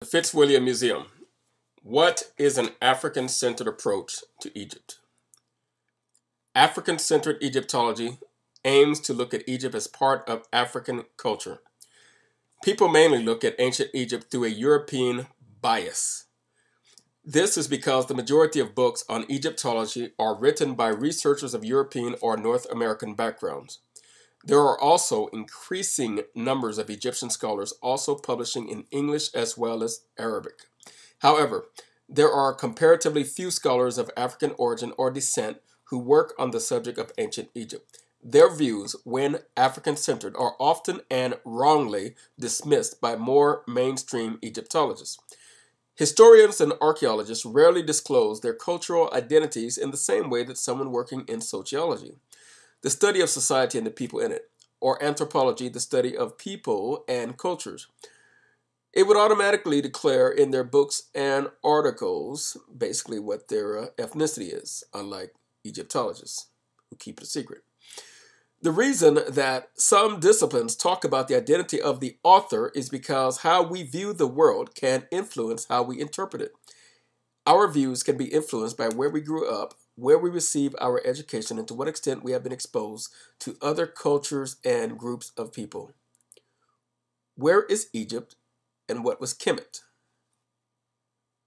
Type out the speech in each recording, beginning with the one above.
Fitzwilliam Museum. What is an African-centered approach to Egypt? African-centered Egyptology aims to look at Egypt as part of African culture. People mainly look at ancient Egypt through a European bias. This is because the majority of books on Egyptology are written by researchers of European or North American backgrounds. There are also increasing numbers of Egyptian scholars also publishing in English as well as Arabic. However, there are comparatively few scholars of African origin or descent who work on the subject of ancient Egypt. Their views, when African-centered, are often and wrongly dismissed by more mainstream Egyptologists. Historians and archaeologists rarely disclose their cultural identities in the same way that someone working in sociology, the study of society and the people in it, or anthropology, the study of people and cultures. It would automatically declare in their books and articles basically what their ethnicity is, unlike Egyptologists who keep it a secret. The reason that some disciplines talk about the identity of the author is because how we view the world can influence how we interpret it. Our views can be influenced by where we grew up, where we receive our education, and to what extent we have been exposed to other cultures and groups of people. Where is Egypt, and what was Kemet?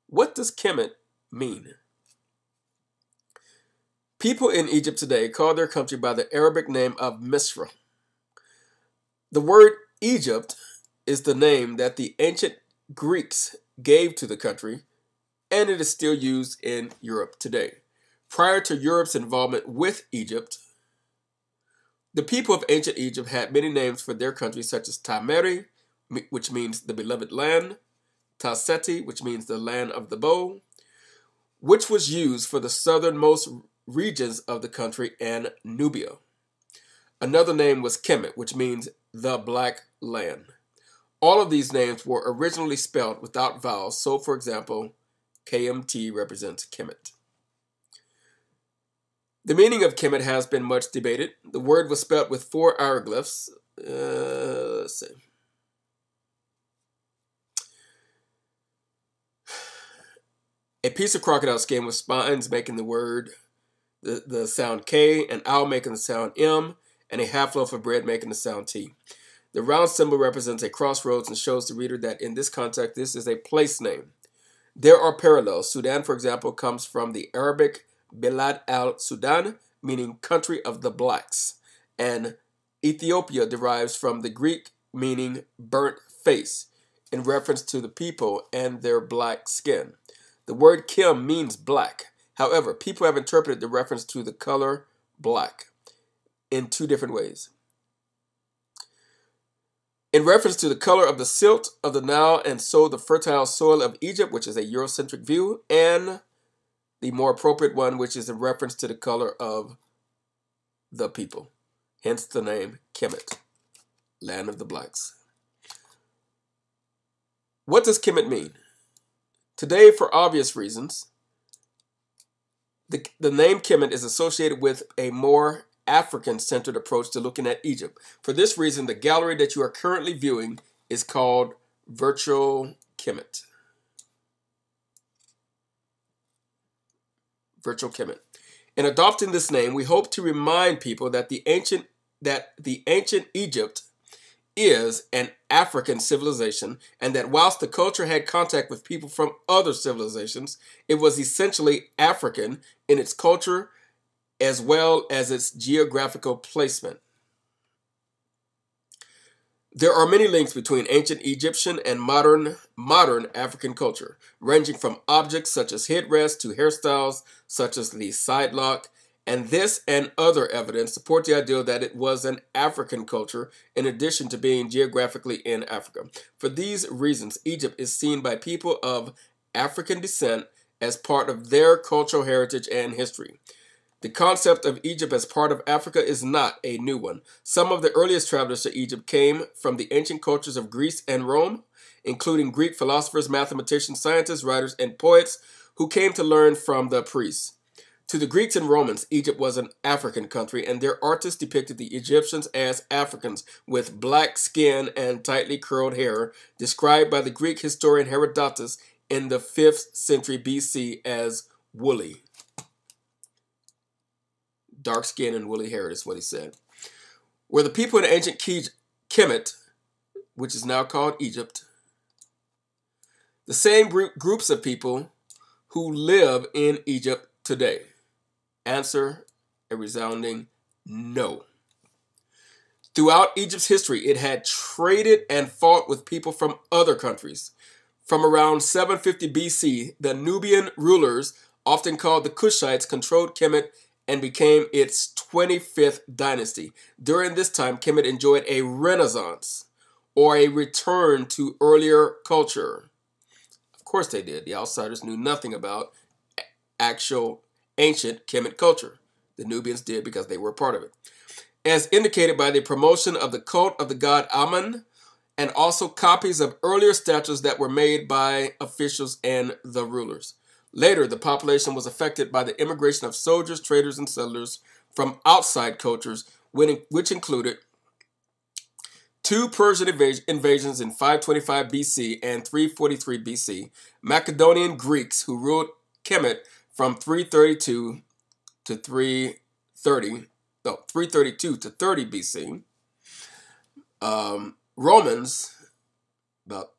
What does Kemet mean? People in Egypt today call their country by the Arabic name of Misra. The word Egypt is the name that the ancient Greeks gave to the country, and it is still used in Europe today. Prior to Europe's involvement with Egypt, the people of ancient Egypt had many names for their country, such as temerity, which means the beloved land, Taseti, which means the land of the bow, which was used for the southernmost regions of the country, and Nubia. Another name was Kemet, which means the black land. All of these names were originally spelled without vowels, so for example, KMT represents Kemet. The meaning of Kemet has been much debated. The word was spelled with 4 hieroglyphs. Let's see. A piece of crocodile skin with spines making the word the sound K, an owl making the sound M, and a half loaf of bread making the sound T. The round symbol represents a crossroads and shows the reader that in this context, this is a place name. There are parallels. Sudan, for example, comes from the Arabic Bilad al-Sudan, meaning country of the blacks, and Ethiopia derives from the Greek meaning burnt face, in reference to the people and their black skin. The word Kim means black. However, people have interpreted the reference to the color black in 2 different ways. In reference to the color of the silt of the Nile and so the fertile soil of Egypt, which is a Eurocentric view, and the more appropriate one, which is in reference to the color of the people. Hence the name Kemet, land of the blacks. What does Kemet mean? Today, for obvious reasons, the name Kemet is associated with a more African-centered approach to looking at Egypt. For this reason, the gallery that you are currently viewing is called Virtual Kemet. Virtual Kemet. In adopting this name, we hope to remind people that the ancient Egypt is an African civilization, and that whilst the culture had contact with people from other civilizations, it was essentially African in its culture as well as its geographical placement. There are many links between ancient Egyptian and modern African culture, ranging from objects such as headrests to hairstyles such as the sidelock, and this and other evidence support the idea that it was an African culture in addition to being geographically in Africa. For these reasons, Egypt is seen by people of African descent as part of their cultural heritage and history. The concept of Egypt as part of Africa is not a new one. Some of the earliest travelers to Egypt came from the ancient cultures of Greece and Rome, including Greek philosophers, mathematicians, scientists, writers, and poets who came to learn from the priests. To the Greeks and Romans, Egypt was an African country, and their artists depicted the Egyptians as Africans with black skin and tightly curled hair, described by the Greek historian Herodotus in the 5th century BC as woolly. Dark skin and woolly hair is what he said. Were the people in ancient Kemet, which is now called Egypt, the same groups of people who live in Egypt today? Answer, a resounding no. Throughout Egypt's history, it had traded and fought with people from other countries. From around 750 BC, the Nubian rulers, often called the Kushites, controlled Kemet and became its 25th dynasty. During this time, Kemet enjoyed a renaissance, or a return to earlier culture. Of course they did. The outsiders knew nothing about actual ancient Kemet culture. The Nubians did because they were a part of it. As indicated by the promotion of the cult of the god Amun, and also copies of earlier statues that were made by officials and the rulers. Later, the population was affected by the immigration of soldiers, traders, and settlers from outside cultures, which included 2 Persian invasions in 525 BC and 343 BC, Macedonian Greeks who ruled Kemet from 332 to 30 BC, Romans, about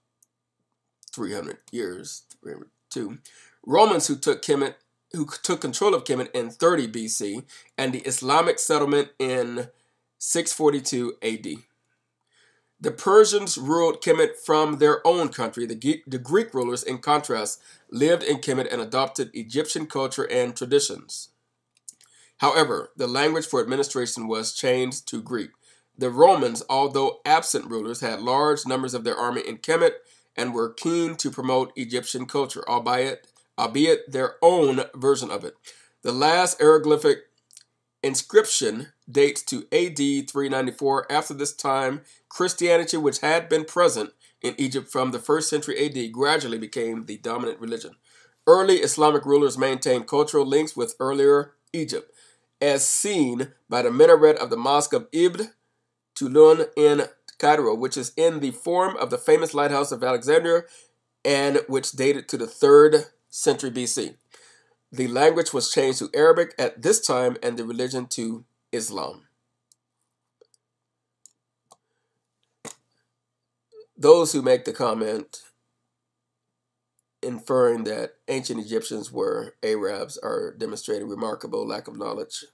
300 years, 302, Romans who took control of Kemet in 30 BC, and the Islamic settlement in 642 AD. The Persians ruled Kemet from their own country. The Greek rulers, in contrast, lived in Kemet and adopted Egyptian culture and traditions. However, the language for administration was changed to Greek. The Romans, although absent rulers, had large numbers of their army in Kemet and were keen to promote Egyptian culture, albeit their own version of it. The last hieroglyphic inscription dates to AD 394. After this time, Christianity, which had been present in Egypt from the 1st century AD, gradually became the dominant religion. Early Islamic rulers maintained cultural links with earlier Egypt, as seen by the minaret of the Mosque of Ibn Tulun in Cairo, which is in the form of the famous lighthouse of Alexandria and which dated to the 3rd century BC. The language was changed to Arabic at this time and the religion to Islam. Those who make the comment inferring that ancient Egyptians were Arabs are demonstrating remarkable lack of knowledge